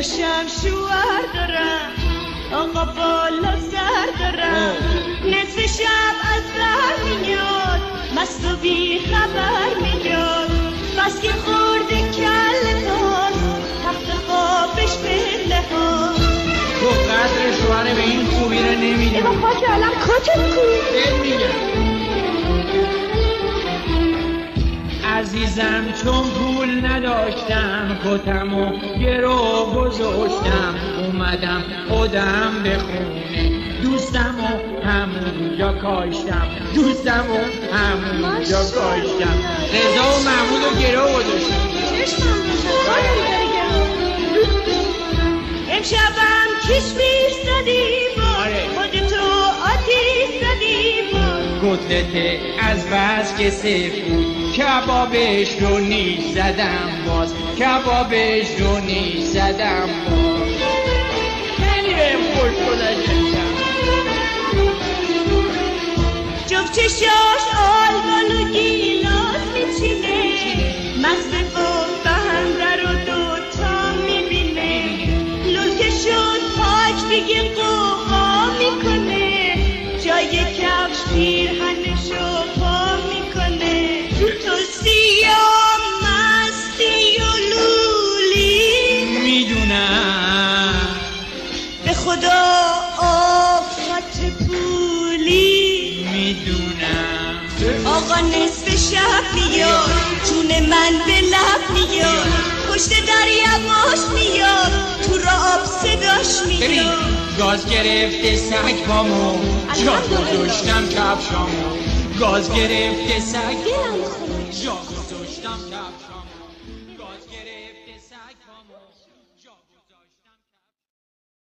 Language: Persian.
پاشم شوهر دارم، آقا بالا سر دارم، نصف شب از در میاد، مست و بی خبر میاد، بس که خورده کله هاست، تخت خوابش پله هاست. تو قدر شوهر به این خوبی رو نمیدونی. ایما پاک علم کتت کو؟ بهت میگم عزیزم چون پول نداشتم کتمو گرو گذاشتم، اومدم خودم به خونه دوستمو همونجا کاشتم، دوستمو همونجا کاشتم. رضا و محمودو گرو گذاشتم. چشمم امشبم کشمیر زدی با خودتو آتیش زدی با کتلت از بس که سفود کبابش رو نیش زدم باز، کبابش رو نیش زدم باز. خیلی بهم خوش گذشتم. جفت چشاش آلمان و گیلاس میچینه، مست و بهنده رو دوتا میبینه، لوکه شد پاک دیگه قوقا میکنه، جای کفش پیرهنشو پا میکنه. تو سیاه مستی و لولی میدونم به خدا آفت پولی میدونم. آقا نصف شب میاد، جون من به لب میاد، پشت در یواش میاد، تو را آب صداش میاد. گاز گرفته سگ پامو جا گذاشتم کفشامو، گاز گرفته سگ پامو جا گذاشتم کفشامو، گاز گرفته سگ پامو جا